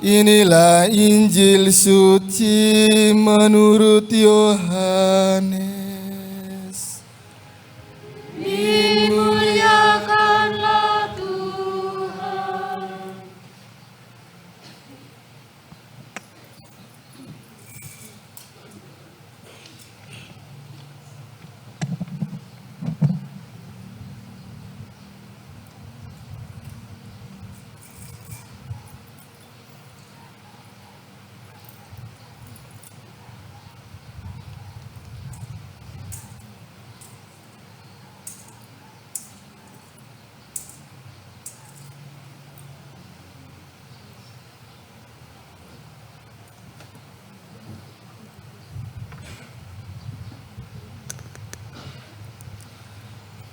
Inilah Injil suci menurut Yohanes. Dimuliakanlah Tuhan.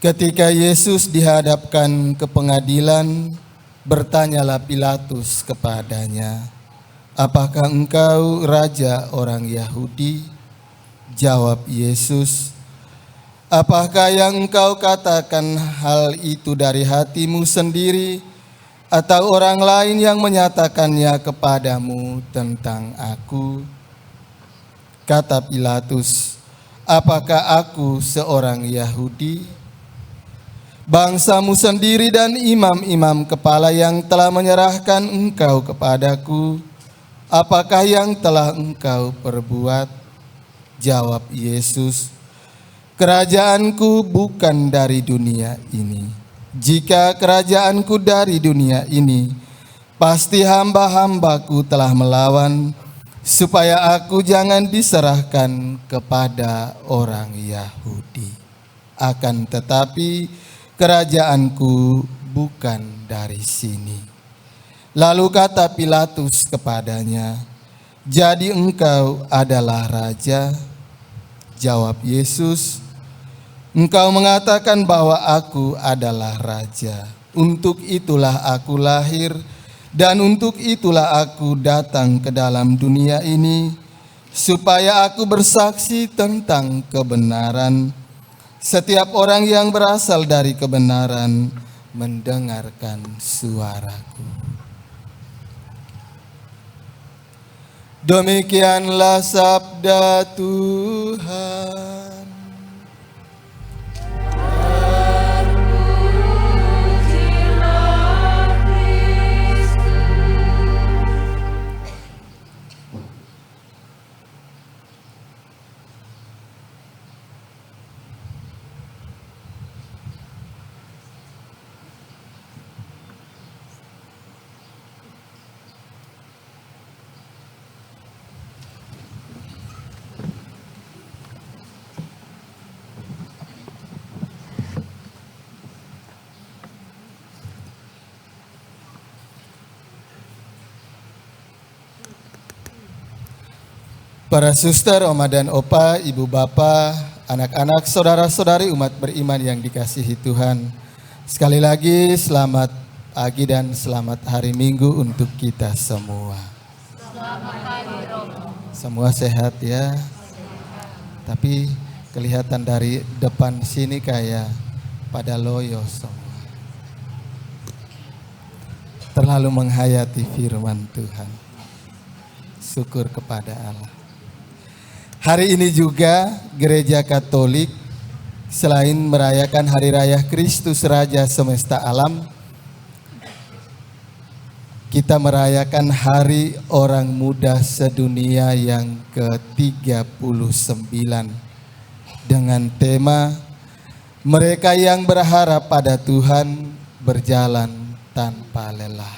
Ketika Yesus dihadapkan ke pengadilan, bertanyalah Pilatus kepadanya, "Apakah engkau raja orang Yahudi?" Jawab Yesus, "Apakah yang engkau katakan hal itu dari hatimu sendiri, atau orang lain yang menyatakannya kepadamu tentang aku?" Kata Pilatus, "Apakah aku seorang Yahudi? Bangsamu sendiri dan imam-imam kepala yang telah menyerahkan engkau kepadaku, apakah yang telah engkau perbuat?" Jawab Yesus, "Kerajaanku bukan dari dunia ini. Jika kerajaanku dari dunia ini, pasti hamba-hambaku telah melawan, supaya aku jangan diserahkan kepada orang Yahudi. Akan tetapi kerajaanku bukan dari sini." Lalu kata Pilatus kepadanya, "Jadi engkau adalah raja?" Jawab Yesus, "Engkau mengatakan bahwa aku adalah raja. Untuk itulah aku lahir, dan untuk itulah aku datang ke dalam dunia ini, supaya aku bersaksi tentang kebenaran. Setiap orang yang berasal dari kebenaran mendengarkan suaraku." Demikianlah sabda Tuhan. Para suster, oma dan opa, ibu bapa, anak-anak, saudara-saudari umat beriman yang dikasihi Tuhan. Sekali lagi selamat pagi dan selamat hari Minggu untuk kita semua. Selamat pagi, Romo. Semua sehat ya. Tapi kelihatan dari depan sini kayak pada loyo semua. Terlalu menghayati firman Tuhan. Syukur kepada Allah. Hari ini juga Gereja Katolik selain merayakan Hari Raya Kristus Raja Semesta Alam, kita merayakan Hari Orang Muda Sedunia yang ke-39 dengan tema "Mereka yang berharap pada Tuhan berjalan tanpa lelah."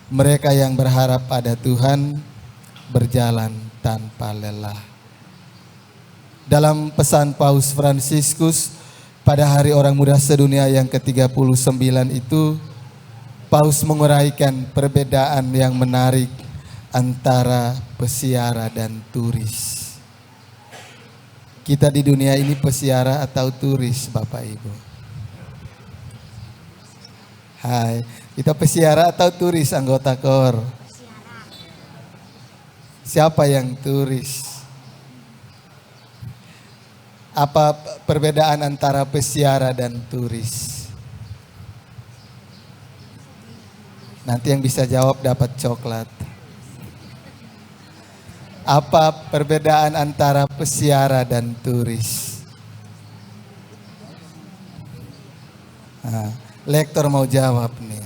Mereka yang berharap pada Tuhan berjalan tanpa lelah. Dalam pesan Paus Fransiskus pada Hari Orang Muda Sedunia yang ke-39 itu, Paus menguraikan perbedaan yang menarik antara pesiara dan turis. Kita di dunia ini pesiara atau turis, Bapak Ibu? Hai, kita pesiara atau turis anggota KOR? Siapa yang turis? Apa perbedaan antara pesiara dan turis? Nanti yang bisa jawab dapat coklat. Apa perbedaan antara pesiara dan turis? Nah, lektor mau jawab nih.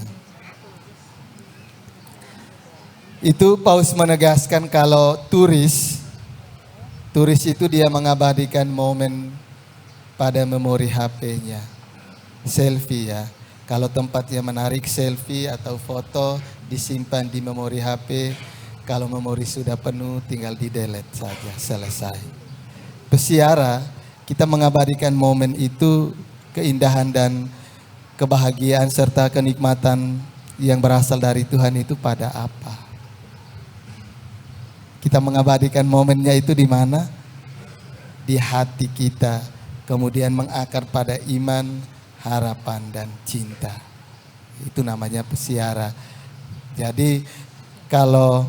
Itu Paus menegaskan kalau turis itu dia mengabadikan momen pada memori HP-nya. Selfie ya. Kalau tempatnya menarik, selfie atau foto disimpan di memori HP. Kalau memori sudah penuh tinggal di delete saja, selesai. Pesiara, kita mengabadikan momen itu, keindahan dan kebahagiaan serta kenikmatan yang berasal dari Tuhan itu pada apa? Kita mengabadikan momennya itu di mana? Di hati kita, kemudian mengakar pada iman, harapan dan cinta. Itu namanya pesiara. Jadi kalau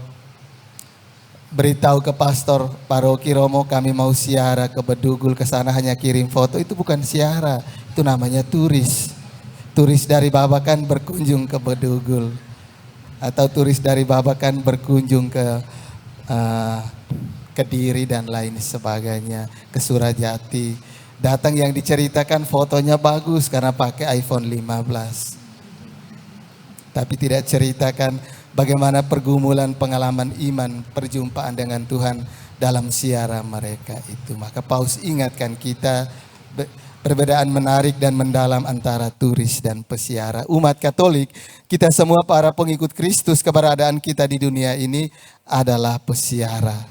beritahu ke pastor paroki Romo kami mau siara ke Bedugul, ke sana hanya kirim foto, itu bukan siara, itu namanya turis. Turis dari Babakan berkunjung ke Bedugul, atau turis dari Babakan berkunjung ke Kediri dan lain sebagainya, ke Surajati. Datang yang diceritakan fotonya bagus karena pakai iPhone 15. Tapi tidak ceritakan bagaimana pergumulan pengalaman iman, perjumpaan dengan Tuhan dalam siara mereka itu. Maka Paus ingatkan kita perbedaan menarik dan mendalam antara turis dan pesiara. Umat Katolik, kita semua para pengikut Kristus, keberadaan kita di dunia ini adalah pesiara.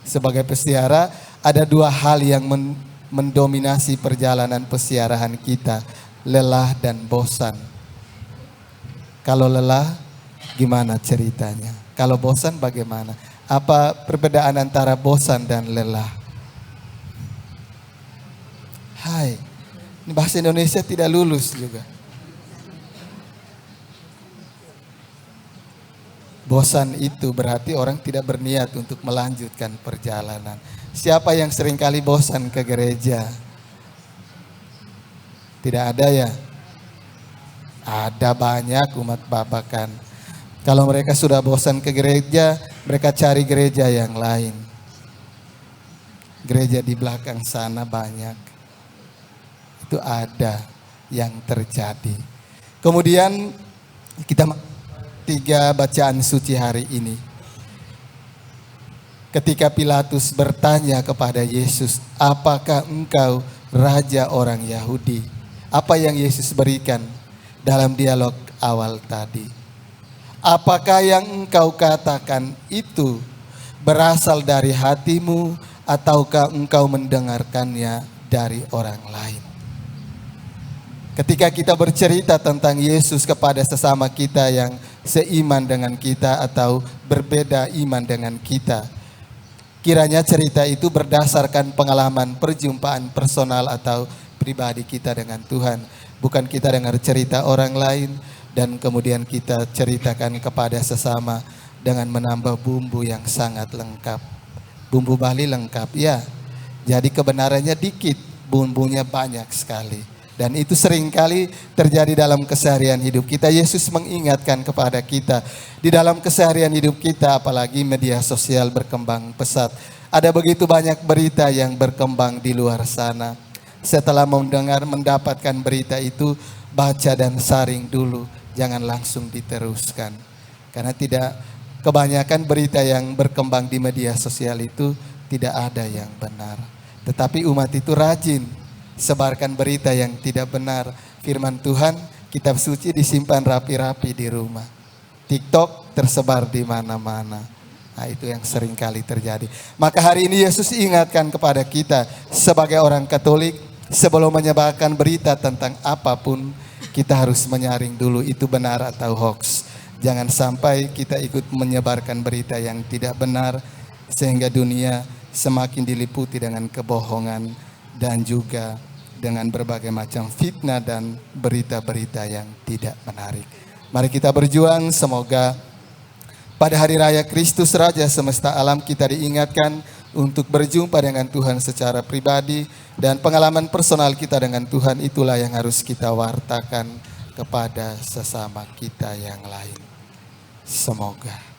Sebagai pesiara, ada dua hal yang mendominasi perjalanan pesiarahan kita, lelah dan bosan. Kalau lelah, gimana ceritanya? Kalau bosan bagaimana? Apa perbedaan antara bosan dan lelah? Hai, ini bahasa Indonesia tidak lulus juga. Bosan itu berarti orang tidak berniat untuk melanjutkan perjalanan. Siapa yang seringkali bosan ke gereja? Tidak ada ya? Ada banyak umat Babakan. Kalau mereka sudah bosan ke gereja, mereka cari gereja yang lain. Gereja di belakang sana banyak. Itu ada yang terjadi. Kemudian kita 3 bacaan suci hari ini. Ketika Pilatus bertanya kepada Yesus, apakah engkau raja orang Yahudi? Apa yang Yesus berikan dalam dialog awal tadi? Apakah yang engkau katakan itu berasal dari hatimu ataukah engkau mendengarkannya dari orang lain? Ketika kita bercerita tentang Yesus kepada sesama kita yang seiman dengan kita atau berbeda iman dengan kita, kiranya cerita itu berdasarkan pengalaman perjumpaan personal atau pribadi kita dengan Tuhan. Bukan kita dengar cerita orang lain dan kemudian kita ceritakan kepada sesama dengan menambah bumbu yang sangat lengkap. Bumbu Bali lengkap ya. Jadi kebenarannya dikit, bumbunya banyak sekali. Dan itu seringkali terjadi dalam keseharian hidup kita. Yesus mengingatkan kepada kita di dalam keseharian hidup kita, apalagi media sosial berkembang pesat. Ada begitu banyak berita yang berkembang di luar sana. Setelah mendapatkan berita itu, baca dan saring dulu, jangan langsung diteruskan. Karena kebanyakan berita yang berkembang di media sosial itu tidak ada yang benar. Tetapi umat itu rajin sebarkan berita yang tidak benar. Firman Tuhan, kitab suci disimpan rapi-rapi di rumah. TikTok tersebar di mana-mana. Nah, itu yang sering kali terjadi. Maka hari ini Yesus ingatkan kepada kita sebagai orang Katolik, sebelum menyebarkan berita tentang apapun, kita harus menyaring dulu itu benar atau hoax. Jangan sampai kita ikut menyebarkan berita yang tidak benar sehingga dunia semakin diliputi dengan kebohongan dan juga dengan berbagai macam fitnah dan berita-berita yang tidak menarik. Mari kita berjuang, semoga pada hari raya Kristus Raja semesta alam kita diingatkan untuk berjumpa dengan Tuhan secara pribadi dan pengalaman personal kita dengan Tuhan itulah yang harus kita wartakan kepada sesama kita yang lain. Semoga